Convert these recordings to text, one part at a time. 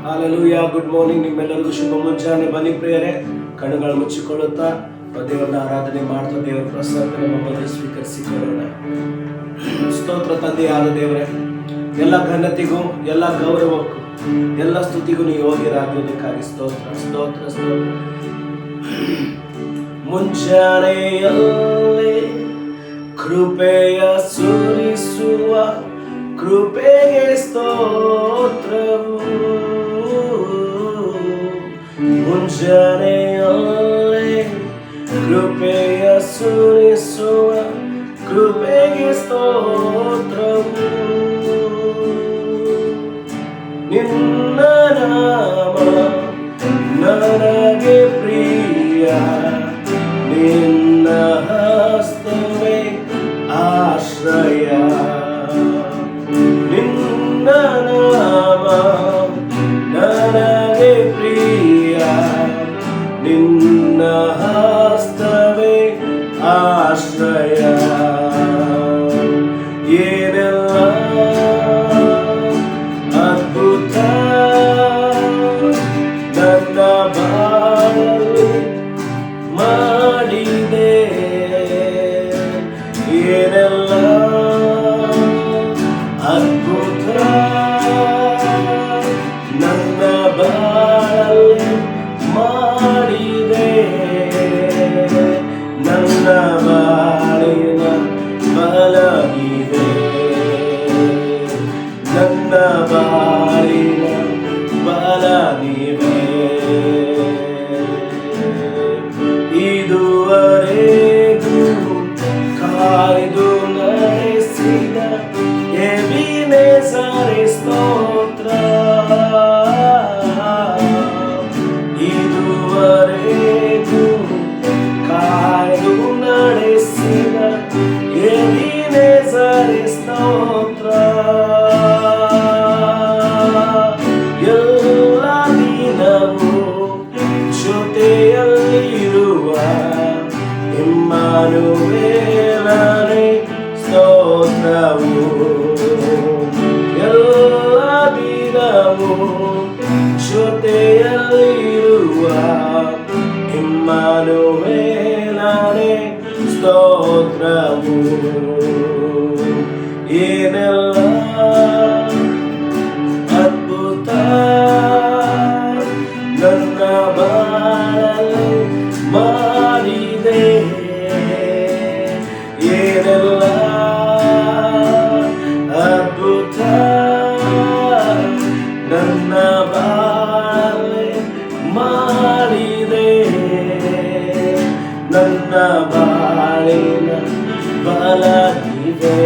Hallelujah. Good morning. ನಿಮ್ಮೆಲ್ಲರಿಗೂ ಶುಭ ಮುಂಜಾನೆ. ಬನ್ನಿ ಪ್ರಿಯರೇ, ಕಣ್ಣುಗಳು ಮುಚ್ಚಿಕೊಳ್ಳುತ್ತಾ ದೇವರನ್ನ ಆರಾಧನೆ ಮಾಡ್ತಾ ದೇವರ ಪ್ರಸಾದ ಮಧ್ಯೆ ಸ್ವೀಕರಿಸಿಕೊಳ್ಳೋಣ. ಸ್ತೋತ್ರ ತಂದೆಯಾದ ದೇವರೇ, ಎಲ್ಲ ಘನತೆಗೂ ಎಲ್ಲ ಗೌರವಕ್ಕೂ ಎಲ್ಲ ಸ್ತುತಿಗೂ ನೀವು ಯೋಗ್ಯರಾಗುವುದಕ್ಕಾಗಿ ಸ್ತೋತ್ರ ಸ್ತೋತ್ರ ಸ್ತೋತ್ರ. ಮುಂಜಾನೆಯಲ್ಲೇ ಕೃಪೆಯ ಸುರಿಸುವ ಕೃಪೆಗೆ ಸ್ತೋತ್ರವು. ಮುಂಜಾನೆಯಲ್ಲೇ ಕೃಪೆಯ ಸುರಿಸುವ ಕೃಪೆಗೆ ಸ್ತೋತ್ರವು. ನಿನ್ನ ನಾಮ ನನಗೆ ಪ್ರಿಯ, ನಿನ್ನ ಹಸ್ತವೇ ಆಶ್ರಯ. ನಿನ್ನ ನಾಮ ನನಗೆ ಪ್ರಿಯ, ನಿನ್ನ ಹಸ್ತವೇ ಆಶ್ರಯ. ಏನೆಲ್ಲ ಅದ್ಭುತ ನನ್ನ ಬಾಳಲ್ಲಿ ಮಾಡಿದೆ, ಏನೆಲ್ಲ ಅದ್ಭುತ ನನ್ನ ಬಾಳಲ್ಲಿ ಮಾಡಿದೆ. ನನ್ನ ಬಾಳಿನ ಬಲವಿದೆ, ನನ್ನ ಬಾಳಿನ ಬಲವಿದೆ. ಇದುವರೆಗೂ ಕಾಯ್ದು ನಡೆಸಿದ ಎಬಿನೆಜರ್ ಸ್ತೋತ್ರ. ಇದುವರೆಗೂ ಕಾಯ್ದು ನಡೆಸಿದ ಎಬಿನೆಜರ್ ಸ್ತೋತ್ರ. ಎಲ್ಲ ದಿನವೂ ಜೊತೆಯಲ್ಲಿರುವ ಇಮ್ಮಾನುವೇಲನೇ ಸ್ತೋತ್ರವು. ಎಲ್ಲ ದಿನವೂ ಜೊತೆಯಲ್ಲಿರುವ ಇಮ್ಮಾನುವೇಲನೇ ಸ್ತೋತ್ರವು. ಏನೆಲ್ಲ ಅದ್ಭುತ ನನ್ನ ಬಾಳಲ್ಲಿ ಮಾಡಿದೆ, ಏನೆಲ್ಲ ಅದ್ಭುತ ನನ್ನ ಬಾಳಲ್ಲಿ ಮಾಡಿದೆ. ನನ್ನ ಬಾಳಿನ ಬಲವಿದೆ,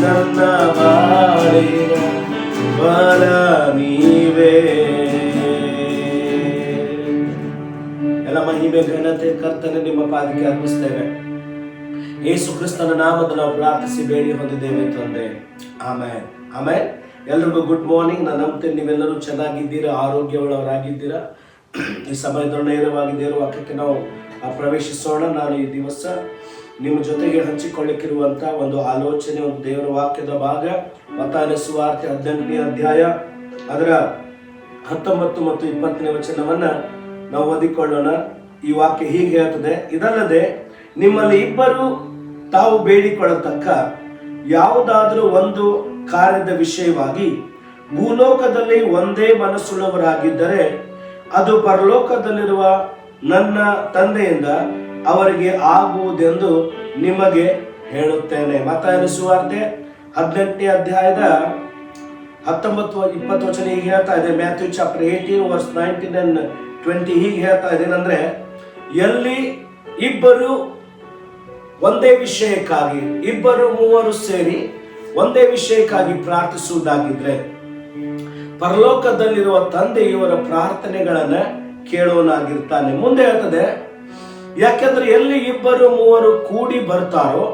ನನ್ನ ಬಾಳಿನ ಬಲ ನೀವೇ. ಎಲ್ಲ ಮಹಿಮೆ ಘನತೆ ಕರ್ತನೆ ನಿಮ್ಮ ಪಾದಕ್ಕೆ ಅರ್ಪಿಸ್ತೇವೆ. ಯೇಸು ಕ್ರಿಸ್ತನ ನಾಮದ ನಾವು ಪ್ರಾರ್ಥಿಸಿ ಬೇಡಿ ಹೊಂದಿದ್ದೇವೆ ತಂದೆ. ಆಮೇನ್ ಆಮೇನ್. ಎಲ್ರಿಗೂ ಗುಡ್ ಮಾರ್ನಿಂಗ್. ನಾನು ನಂಬ್ತೇನೆ ನೀವೆಲ್ಲರೂ ಚೆನ್ನಾಗಿದ್ದೀರಾ, ಆರೋಗ್ಯವುಳ್ಳವರಾಗಿದ್ದೀರಾ. ಈ ಸಮಯದ ನೇರವಾಗಿ ದೇವರ ವಾಕ್ಯಕ್ಕೆ ನಾವು ಪ್ರವೇಶಿಸೋಣ. ನಾನು ಈ ದಿವಸ ನಿಮ್ಮ ಜೊತೆಗೆ ಹಂಚಿಕೊಳ್ಳಿಕ್ಕಿರುವಂಥ ಒಂದು ಆಲೋಚನೆ, ಒಂದು ದೇವರ ವಾಕ್ಯದ ಭಾಗ ಮತ್ತಾಯನ ಸುವಾರ್ತೆ 18ನೇ ಅಧ್ಯಾಯ ಅದರ 19 ಮತ್ತು 20ನೇ ವಚನವನ್ನು ನಾವು ಓದಿಕೊಳ್ಳೋಣ. ಈ ವಾಕ್ಯ ಹೀಗೆ ಹೇಳ್ತದೆ: ಇದಲ್ಲದೆ ನಿಮ್ಮಲ್ಲಿ ಇಬ್ಬರು ತಾವು ಬೇಡಿಕೊಳ್ಳತಕ್ಕ ಯಾವುದಾದರೂ ಒಂದು ಕಾರ್ಯದ ವಿಷಯವಾಗಿ ಭೂಲೋಕದಲ್ಲಿ ಒಂದೇ ಮನಸ್ಸುಳ್ಳವರಾಗಿದ್ದರೆ ಅದು ಪರಲೋಕದಲ್ಲಿರುವ ನನ್ನ ತಂದೆಯಿಂದ ಅವರಿಗೆ ಆಗುವುದೆಂದು ನಿಮಗೆ ಹೇಳುತ್ತೇನೆ. ಮತ್ತಾಯನ ಸುವಾರ್ತೆ 18ನೇ ಅಧ್ಯಾಯದ 19-20 ವಚನ ಹೀಗೆ ಹೇಳ್ತಾ ಇದೆ. ಮ್ಯಾಥ್ಯೂ ಚಾಪ್ಟರ್ 18 ವರ್ಸ್ 19 and 20 ಹೀಗೆ ಹೇಳ್ತಾ ಇದೆ. ಏನಂದ್ರೆ, ಎಲ್ಲಿ ಇಬ್ಬರು ಒಂದೇ ವಿಷಯಕ್ಕಾಗಿ, ಇಬ್ಬರು ಮೂವರು ಸೇರಿ ಒಂದೇ ವಿಷಯಕ್ಕಾಗಿ ಪ್ರಾರ್ಥಿಸುವುದಾಗಿದ್ರೆ ಪರಲೋಕದಲ್ಲಿರುವ ತಂದೆ ಇವರ ಪ್ರಾರ್ಥನೆಗಳನ್ನ ಕೇಳೋನಾಗಿರ್ತಾನೆ. ಮುಂದೆ ಹೇಳ್ತದೆ, ಯಾಕೆಂದ್ರೆ ಎಲ್ಲಿ ಇಬ್ಬರು ಮೂವರು ಕೂಡಿ ಬರ್ತಾರೋ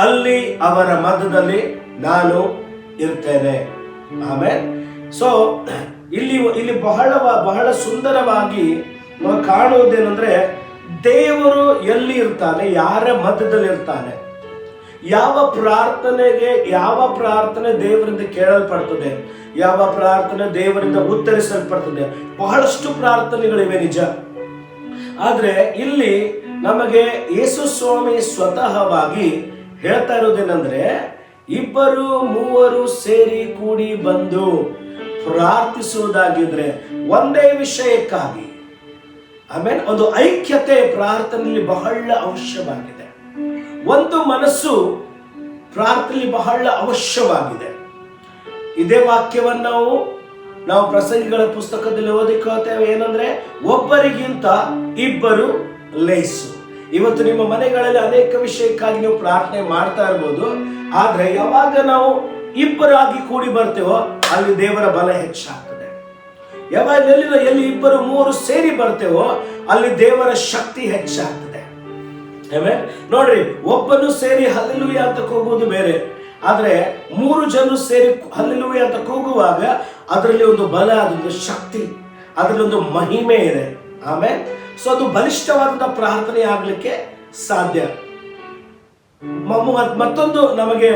ಅಲ್ಲಿ ಅವರ ಮಧ್ಯದಲ್ಲಿ ನಾನು ಇರ್ತೇನೆ. ಆಮೇಲೆ ಸೊ ಇಲ್ಲಿ ಬಹಳ ಸುಂದರವಾಗಿ ನಾವು ಕಾಣುವುದೇನೆಂದ್ರೆ, ದೇವರು ಎಲ್ಲಿ ಇರ್ತಾನೆ, ಯಾರ ಮಧ್ಯದಲ್ಲಿ ಇರ್ತಾನೆ, ಯಾವ ಪ್ರಾರ್ಥನೆ ದೇವರಿಂದ ಕೇಳಲ್ಪಡ್ತದೆ, ಯಾವ ಪ್ರಾರ್ಥನೆ ದೇವರಿಂದ ಉತ್ತರಿಸಲ್ಪಡ್ತದೆ. ಬಹಳಷ್ಟು ಪ್ರಾರ್ಥನೆಗಳಿವೆ ನಿಜ. ಆದ್ರೆ ಇಲ್ಲಿ ನಮಗೆ ಯೇಸು ಸ್ವಾಮಿ ಸ್ವತಃವಾಗಿ ಹೇಳ್ತಾ ಇರೋದೇನೆಂದ್ರೆ, 2-3 ಸೇರಿ ಕೂಡಿ ಬಂದು ಪ್ರಾರ್ಥಿಸುವುದಾಗಿದ್ರೆ ಒಂದೇ ವಿಷಯಕ್ಕಾಗಿ, ಆಮೇಲೆ ಒಂದು ಐಕ್ಯತೆ ಪ್ರಾರ್ಥನೆಯಲ್ಲಿ ಬಹಳ ಅವಶ್ಯವಾಗಿದೆ. ಒಂದು ಮನಸ್ಸು ಪ್ರಾರ್ಥನೆಯಲ್ಲಿ ಬಹಳ ಅವಶ್ಯವಾಗಿದೆ. ಇದೇ ವಾಕ್ಯವನ್ನು ನಾವು ಪ್ರಸಂಗಿಗಳ ಪುಸ್ತಕದಲ್ಲಿ ಓದಿಕೊಳ್ತೇವೆ. ಏನಂದ್ರೆ, ಒಬ್ಬರಿಗಿಂತ ಇಬ್ಬರು ಲೇಸು. ಇವತ್ತು ನಿಮ್ಮ ಮನೆಗಳಲ್ಲಿ ಅನೇಕ ವಿಷಯಕ್ಕಾಗಿ ನೀವು ಪ್ರಾರ್ಥನೆ ಮಾಡ್ತಾ ಇರ್ಬೋದು. ಆದ್ರೆ ಯಾವಾಗ ನಾವು ಇಬ್ಬರಾಗಿ ಕೂಡಿ ಬರ್ತೇವೋ ಅಲ್ಲಿ ದೇವರ ಬಲ ಹೆಚ್ಚಾಗ್ತದೆ. ಯಾವಾಗ ಎಲ್ಲಿ 2-3 ಸೇರಿ ಬರ್ತೇವೋ ಅಲ್ಲಿ ದೇವರ ಶಕ್ತಿ ಹೆಚ್ಚಾಗ್ತದೆ. ನೋಡ್ರಿ, ಒಬ್ಬನು ಸೇರಿ ಹಲ್ಲೆಲೂಯಾ ಅಂತ ಕೂಗುವುದು ಬೇರೆ, ಆದ್ರೆ 3 ಜನರು ಸೇರಿ ಹಲ್ಲೆಲೂಯಾ ಅಂತ ಕೂಗುವಾಗ ಅದರಲ್ಲಿ ಒಂದು ಬಲ, ಅದೊಂದು ಶಕ್ತಿ, ಅದರಲ್ಲಿ ಒಂದು ಮಹಿಮೆ ಇದೆ. ಆಮೇಲೆ ಸೊ ಅದು ಬಲಿಷ್ಠವಾದ ಪ್ರಾರ್ಥನೆ ಆಗ್ಲಿಕ್ಕೆ ಸಾಧ್ಯ. ಮತ್ತೊಂದು ನಮಗೆ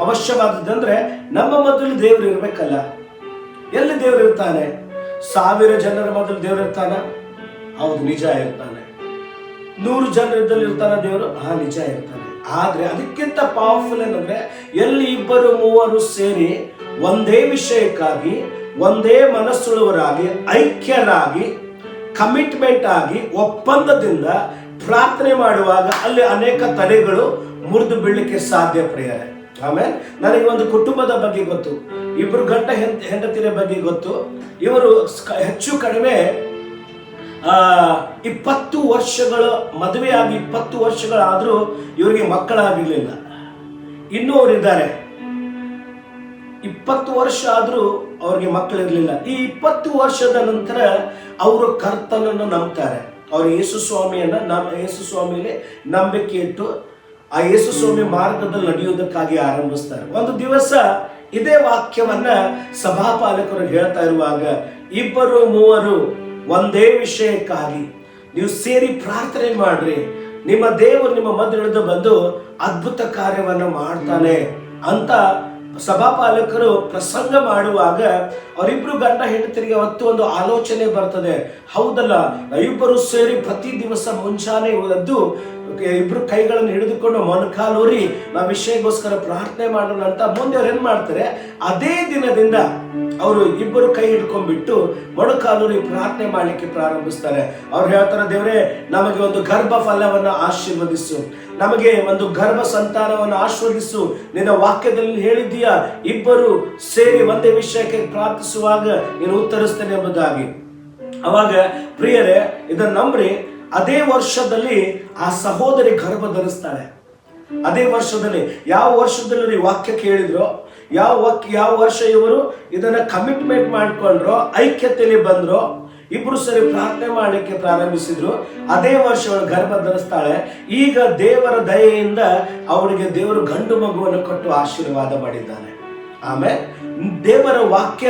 ಅವಶ್ಯವಾದದ್ದಂದ್ರೆ, ನಮ್ಮ ಮೊದಲು ದೇವರು ಇರ್ಬೇಕಲ್ಲ. ಎಲ್ಲಿ ದೇವರು ಇರ್ತಾನೆ? 1000 ಜನರ ಮೊದಲು ದೇವರು ಇರ್ತಾನ? ಹೌದು, ನಿಜ ಇರ್ತಾನೆ. 100 ಜನರಿದ್ದಲ್ಲಿ ಇರ್ತಾನ ದೇವರು? ನಿಜ ಇರ್ತಾನೆ. ಆದ್ರೆ ಅದಕ್ಕಿಂತ ಪವರ್ಫುಲ್ ಏನಂದ್ರೆ, ಎಲ್ಲಿ 2-3 ಸೇರಿ ಒಂದೇ ವಿಷಯಕ್ಕಾಗಿ ಒಂದೇ ಮನಸ್ಸುಳ್ಳವರಾಗಿ ಐಕ್ಯರಾಗಿ ಕಮಿಟ್ಮೆಂಟ್ ಆಗಿ ಒಪ್ಪಂದದಿಂದ ಪ್ರಾರ್ಥನೆ ಮಾಡುವಾಗ ಅಲ್ಲಿ ಅನೇಕ ತಡೆಗಳು ಮುರಿದು ಬೀಳಲಿಕ್ಕೆ ಸಾಧ್ಯ ಪ್ರಿಯರೇ. ಆಮೇಲೆ ನನಗೆ ಒಂದು ಕುಟುಂಬದ ಬಗ್ಗೆ ಗೊತ್ತು, 2 ಗಂಡ ಹೆಂಡತಿರ ಬಗ್ಗೆ ಗೊತ್ತು. ಇವರು ಹೆಚ್ಚು ಕಡಿಮೆ 20 ವರ್ಷಗಳು ಮದುವೆಯಾಗಿ 20 ವರ್ಷಗಳಾದ್ರೂ ಇವರಿಗೆ ಮಕ್ಕಳಾಗಿರ್ಲಿಲ್ಲ. ಇನ್ನೂ ಅವರಿದ್ದಾರೆ, 20 ವರ್ಷ ಆದ್ರೂ ಅವ್ರಿಗೆ ಮಕ್ಕಳಿರ್ಲಿಲ್ಲ. ಈ 20 ವರ್ಷದ ನಂತರ ಅವರು ಕರ್ತನನ್ನು ನಂಬ್ತಾರೆ. ಅವರು ಯೇಸು ಸ್ವಾಮಿಯಲ್ಲಿ ನಂಬಿಕೆ ಇಟ್ಟು ಆ ಯೇಸು ಸ್ವಾಮಿ ಮಾರ್ಗದಲ್ಲಿ ನಡೆಯುವುದಕ್ಕಾಗಿ ಆರಂಭಿಸ್ತಾರೆ. ಒಂದು ದಿವಸ ಇದೇ ವಾಕ್ಯವನ್ನ ಸಭಾಪಾಲಕರು ಹೇಳ್ತಾ ಇರುವಾಗ, 2-3 ಒಂದೇ ವಿಷಯಕ್ಕಾಗಿ ನೀವು ಸೇರಿ ಪ್ರಾರ್ಥನೆ ಮಾಡ್ರಿ, ನಿಮ್ಮ ದೇವರು ನಿಮ್ಮ ಮಧ್ಯೆ ಬಂದು ಅದ್ಭುತ ಕಾರ್ಯವನ್ನ ಮಾಡ್ತಾನೆ ಅಂತ ಸಭಾಪಾಲಕರು ಪ್ರಸಂಗ ಮಾಡುವಾಗ ಅವರಿಬ್ರು ಗಂಡ ಹೆಂಡತಿರಿಗೆ ಅವತ್ತು ಒಂದು ಆಲೋಚನೆ ಬರ್ತದೆ. ಹೌದಲ್ಲ, ಇಬ್ಬರು ಸೇರಿ ಪ್ರತಿ ದಿವಸ ಮುಂಚಾನೆ ಎದ್ದು 2 ಕೈಗಳನ್ನು ಹಿಡಿದುಕೊಂಡು ಮೊಣಕಾಲೂರಿ ನಾವು ವಿಷಯಕ್ಕೋಸ್ಕರ ಪ್ರಾರ್ಥನೆ ಮಾಡೋಣ ಅಂತ ಮುಂದೆ ಅವ್ರು ಏನ್ ಮಾಡ್ತಾರೆ, ಅದೇ ದಿನದಿಂದ ಅವರು 2 ಕೈ ಹಿಡ್ಕೊಂಡ್ಬಿಟ್ಟು ಮೊಣಕಾಲೂರಿ ಪ್ರಾರ್ಥನೆ ಮಾಡ್ಲಿಕ್ಕೆ ಪ್ರಾರಂಭಿಸ್ತಾರೆ. ಅವ್ರು ಹೇಳ್ತಾರೆ, ದೇವರೇ ನಮಗೆ ಒಂದು ಗರ್ಭ ಫಲವನ್ನು ಆಶೀರ್ವದಿಸು, ನಮಗೆ ಒಂದು ಗರ್ಭ ಸಂತಾನವನ್ನು ಆಶೀರ್ವದಿಸು, ನಿನ್ನ ವಾಕ್ಯದಲ್ಲಿ ಹೇಳಿದ್ದೀಯಾ 2 ಸೇರಿ ಒಂದೇ ವಿಷಯಕ್ಕೆ ಪ್ರಾರ್ಥಿಸುವಾಗ ನೀನು ಉತ್ತರಿಸ್ತೇನೆ ಎಂಬುದಾಗಿ. ಅವಾಗ ಪ್ರಿಯರೇ, ಇದನ್ನು ನಂಬ್ರಿ, ಅದೇ ವರ್ಷದಲ್ಲಿ ಆ ಸಹೋದರಿ ಗರ್ಭ ಧರಿಸ್ತಾಳೆ. ಅದೇ ವರ್ಷದಲ್ಲಿ, ಯಾವ ವರ್ಷದಲ್ಲಿ ವಾಕ್ಯ ಕೇಳಿದ್ರು, ಯಾವ ವರ್ಷ ಇವರು ಇದನ್ನ ಕಮಿಟ್ಮೆಂಟ್ ಮಾಡ್ಕೊಂಡ್ರು, ಐಕ್ಯತೆಯಲ್ಲಿ ಬಂದ್ರು, 2 ಸರಿ ಪ್ರಾರ್ಥನೆ ಮಾಡಲಿಕ್ಕೆ ಪ್ರಾರಂಭಿಸಿದ್ರು, ಅದೇ ವರ್ಷ ಅವಳು ಗರ್ಭ ಧರಿಸ್ತಾಳೆ. ಈಗ ದೇವರ ದಯೆಯಿಂದ ಅವಳಿಗೆ ದೇವರು ಗಂಡು ಮಗುವನ್ನು ಕೊಟ್ಟು ಆಶೀರ್ವಾದ ಮಾಡಿದ್ದಾನೆ. ಆಮೇಲೆ ದೇವರ ವಾಕ್ಯ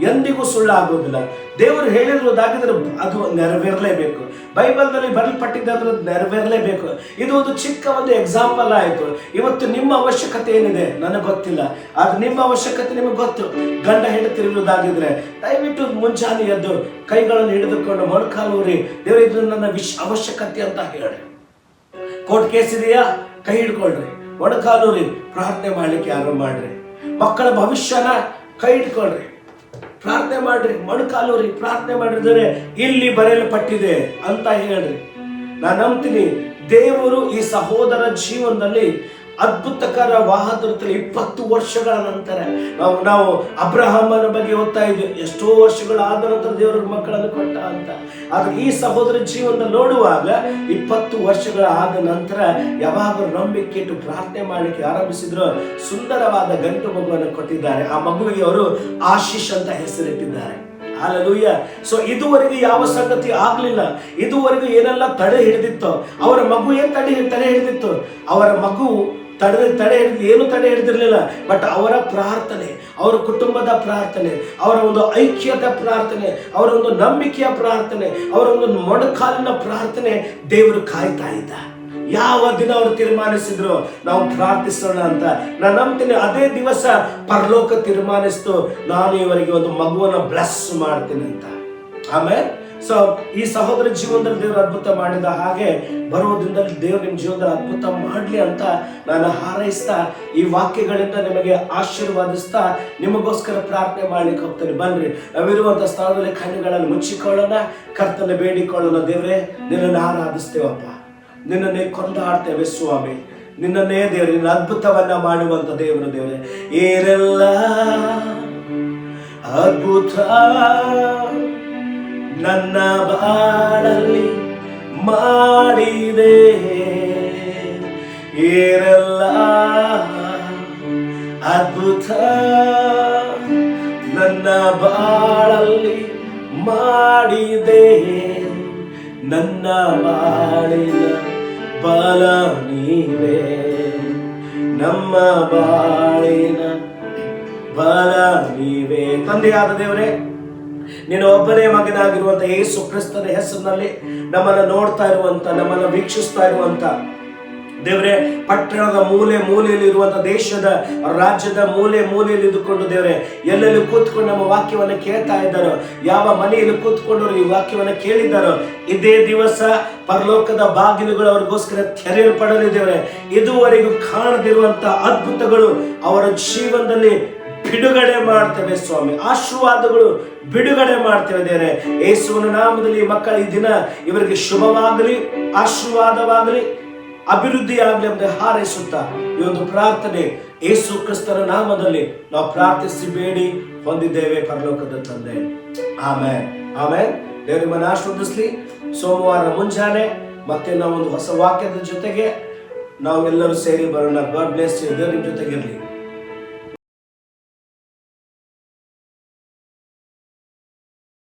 ಎಂದಿಗೂ ಸುಳ್ಳಾಗೋದಿಲ್ಲ. ದೇವರು ಹೇಳಿರುವುದಾಗಿದ್ರೆ ಅದು ನೆರವೇರಲೇಬೇಕು. ಬೈಬಲ್ನಲ್ಲಿ ಬರೆಯಲ್ಪಟ್ಟಿದ್ದಾದ್ರೆ ನೆರವೇರಲೇಬೇಕು. ಇದು ಒಂದು ಚಿಕ್ಕ ಒಂದು ಎಕ್ಸಾಂಪಲ್ ಆಯಿತು. ಇವತ್ತು ನಿಮ್ಮ ಅವಶ್ಯಕತೆ ಏನಿದೆ ನನಗೆ ಗೊತ್ತಿಲ್ಲ, ಆದ್ರೆ ನಿಮ್ಮ ಅವಶ್ಯಕತೆ ನಿಮಗೆ ಗೊತ್ತು. ಗಂಡ ಹೆಂಡತಿರುವುದಾಗಿದ್ರೆ ದಯವಿಟ್ಟು ಮುಂಜಾನೆ ಎದ್ದು ಕೈಗಳನ್ನು ಹಿಡಿದುಕೊಂಡು ಮೊಣಕಾಲೂರಿ, ದೇವರು ಇದು ನನ್ನ ಅವಶ್ಯಕತೆ ಅಂತ ಹೇಳಿ. ಕೋರ್ಟ್ ಕೇಸ್ ಇದೆಯಾ, ಕೈ ಹಿಡ್ಕೊಳ್ರಿ, ಮೊಣಕಾಲೂರಿ ಪ್ರಾರ್ಥನೆ ಮಾಡ್ಲಿಕ್ಕೆ ಆರಂಭ ಮಾಡ್ರಿ. ಮಕ್ಕಳ ಭವಿಷ್ಯನ ಕೈ ಇಟ್ಕೊಳ್ರಿ, ಪ್ರಾರ್ಥನೆ ಮಾಡ್ರಿ, ಮೊಣಕಾಲೂರಿ ಪ್ರಾರ್ಥನೆ ಮಾಡಿದರೆ ಇಲ್ಲಿ ಬರೆಯಲ್ಪಟ್ಟಿದೆ ಅಂತ ಹೇಳ್ರಿ. ನಾನು ನಂಬ್ತೀನಿ, ದೇವರು ಈ ಸಹೋದರ ಜೀವನದಲ್ಲಿ ಅದ್ಭುತಕರವಾದರಲ್ಲಿ 20 ವರ್ಷಗಳ ನಂತರ ನಾವು ಅಬ್ರಹಾಮನ ಬಗ್ಗೆ ಓದ್ತಾ ಇದ್ವಿ, ಎಷ್ಟೋ ವರ್ಷಗಳಾದ ನಂತರ ದೇವರ ಮಕ್ಕಳನ್ನು ಕೊಟ್ಟ ಅಂತ. ಆದ್ರೆ ಈ ಸಹೋದರ ಜೀವನದಲ್ಲಿ ನೋಡುವಾಗ 20 ವರ್ಷಗಳ ಆದ ನಂತರ ಯಾವಾಗ ನಂಬಿಕೆ ಇಟ್ಟು ಪ್ರಾರ್ಥನೆ ಮಾಡಲಿಕ್ಕೆ ಆರಂಭಿಸಿದ್ರು, ಸುಂದರವಾದ ಗಂಡು ಮಗುವನ್ನು ಕೊಟ್ಟಿದ್ದಾರೆ. ಆ ಮಗುವಿಗೆ ಅವರು ಆಶೀಶ್ ಅಂತ ಹೆಸರಿಟ್ಟಿದ್ದಾರೆ. ಹಲ್ಲೆಲೂಯಾ. ಸೊ ಇದುವರೆಗೂ ಯಾವ ಸಂಗತಿ ಆಗ್ಲಿಲ್ಲ, ಇದುವರೆಗೂ ಏನೆಲ್ಲ ತಡೆ ಹಿಡಿದಿತ್ತು, ಅವರ ಮಗು ಏನ್ ತಡೆ ಹಿಡಿದಿತ್ತು, ಅವರ ಮಗು ಏನು ತಡೆ ಹಿಡಿದಿರ್ಲಿಲ್ಲ. ಬಟ್ ಅವರ ಪ್ರಾರ್ಥನೆ, ಅವರ ಕುಟುಂಬದ ಪ್ರಾರ್ಥನೆ, ಅವರ ಒಂದು ಐಕ್ಯದ ಪ್ರಾರ್ಥನೆ, ಅವರ ಒಂದು ನಂಬಿಕೆಯ ಪ್ರಾರ್ಥನೆ, ಅವರ ಒಂದು ಮೊಣಕಾಲಿನ ಪ್ರಾರ್ಥನೆ ದೇವರು ಕಾಯ್ತಾ ಇದ್ದ. ಯಾವ ದಿನ ಅವರು ತೀರ್ಮಾನಿಸಿದ್ರು ನಾವು ಪ್ರಾರ್ಥಿಸೋಣ ಅಂತ, ನಾನು ನಂಬ್ತೀನಿ ಅದೇ ದಿವಸ ಪರಲೋಕ ತೀರ್ಮಾನಿಸ್ತು, ನಾನು ಇವರಿಗೆ ಒಂದು ಮಗುವನ್ನು ಬ್ಲೆಸ್ ಮಾಡ್ತೀನಿ ಅಂತ. ಆಮೇಲೆ ಸೊ ಈ ಸಹೋದರ ಜೀವನದಲ್ಲಿ ದೇವರು ಅದ್ಭುತ ಮಾಡಿದ ಹಾಗೆ ಬರುವ ದಿನದಲ್ಲಿ ದೇವರು ನಿಮ್ಮ ಜೀವನದಲ್ಲಿ ಅದ್ಭುತ ಮಾಡಲಿ ಅಂತ ನಾನು ಹಾರೈಸ್ತಾ, ಈ ವಾಕ್ಯಗಳಿಂದ ನಿಮಗೆ ಆಶೀರ್ವಾದಿಸ್ತಾ ನಿಮಗೋಸ್ಕರ ಪ್ರಾರ್ಥನೆ ಮಾಡ್ಲಿಕ್ಕೆ ಹೋಗ್ತೇನೆ. ಬನ್ರಿ, ನಾವಿರುವಂತ ಸ್ಥಳದಲ್ಲಿ ಕಣ್ಣುಗಳನ್ನು ಮುಚ್ಚಿಕೊಳ್ಳೋಣ, ಕರ್ತನ ಬೇಡಿಕೊಳ್ಳೋಣ. ದೇವರೇ, ನಿನ್ನನ್ನು ಆರಾಧಿಸ್ತೇವಪ್ಪ, ನಿನ್ನನ್ನೇ ಕೊಂಡಾಡ್ತೇವೆ ಸ್ವಾಮಿ, ನಿನ್ನನ್ನೇ ದೇವರು, ನಿನ್ನ ಅದ್ಭುತವನ್ನ ಮಾಡುವಂತ ದೇವರು. ದೇವರೇ, ಏನೆಲ್ಲ ಅದ್ಭುತ ನನ್ನ ಬಾಳಲ್ಲಿ ಮಾಡಿದೆ, ಏನೆಲ್ಲ ಅದ್ಭುತ ನನ್ನ ಬಾಳಲ್ಲಿ ಮಾಡಿದೆ, ನನ್ನ ಬಾಳಿನ ಬಲ ನೀವೇ, ನಮ್ಮ ಬಾಳಿನ ಬಲ ನೀವೇ. ತಂದೆಯಾದ ದೇವರೇ, ನೀನು ಒಬ್ಬನೇ ಮಗನಾಗಿರುವಂತ ಯೇಸು ಕ್ರಿಸ್ತನ ಹೆಸರಿನಲ್ಲಿ ನಮ್ಮನ್ನು ನೋಡ್ತಾ ಇರುವಂತ, ನಮ್ಮನ್ನು ವೀಕ್ಷಿಸ್ತಾ ಇರುವಂತ ದೇವರೇ, ಪಟ್ಟಣದ ಮೂಲೆ ಮೂಲೆಯಲ್ಲಿ ಇರುವಂತ, ದೇಶದ ರಾಜ್ಯದ ಮೂಲೆ ಮೂಲೆಯಲ್ಲಿ ಇದ್ದುಕೊಂಡು ದೇವರೇ, ಎಲ್ಲೆಲ್ಲಿ ಕೂತ್ಕೊಂಡು ನಮ್ಮ ವಾಕ್ಯವನ್ನು ಕೇಳ್ತಾ ಇದ್ದಾರೋ, ಯಾವ ಮನೆಯಲ್ಲಿ ಕೂತ್ಕೊಂಡು ಈ ವಾಕ್ಯವನ್ನು ಕೇಳಿದ್ದಾರೋ, ಇದೇ ದಿವಸ ಪರಲೋಕದ ಬಾಗಿಲುಗಳು ಅವರಿಗೋಸ್ಕರ ತೆರೆಯಲ್ಪಡಲಿ ದೇವರೇ. ಇದುವರೆಗೂ ಕಾಣದಿರುವಂತ ಅದ್ಭುತಗಳು ಅವರ ಜೀವನದಲ್ಲಿ ಬಿಡುಗಡೆ ಮಾಡ್ತೇವೆ ಸ್ವಾಮಿ. ಆಶೀರ್ವಾದಗಳು ಬಿಡುಗಡೆ ಮಾಡ್ತೇವೆ ದೇವರೇ. ಯೇಸುವಿನ ನಾಮದಲ್ಲಿ ಮಕ್ಕಳ ಈ ದಿನ ಇವರಿಗೆ ಶುಭವಾಗಲಿ, ಆಶೀರ್ವಾದವಾಗಲಿ, ಅಭಿವೃದ್ಧಿಯಾಗಲಿ ಎಂದು ಹಾರೈಸುತ್ತಾ ಈ ಒಂದು ಪ್ರಾರ್ಥನೆ ಯೇಸು ಕ್ರಿಸ್ತನ ನಾಮದಲ್ಲಿ ನಾವು ಪ್ರಾರ್ಥಿಸಿ ಬೇಡಿ ಹೊಂದಿದ್ದೇವೆ ಪರಲೋಕದ ತಂದೆ. ಆಮೇನ್, ಆಮೇನ್. ದೇವರು ನಿಮ್ಮನ್ನು ಆಶೀರ್ವದಿಸಲಿ. ಸೋಮವಾರ ಮುಂಜಾನೆ ಮತ್ತೆ ನಾವು ಒಂದು ಹೊಸ ವಾಕ್ಯದ ಜೊತೆಗೆ ನಾವೆಲ್ಲರೂ ಸೇರಿ ಬರೋಣ. God bless you. ದೇವರು ನಿಮ್ಮ ಜೊತೆಗಿರಲಿ.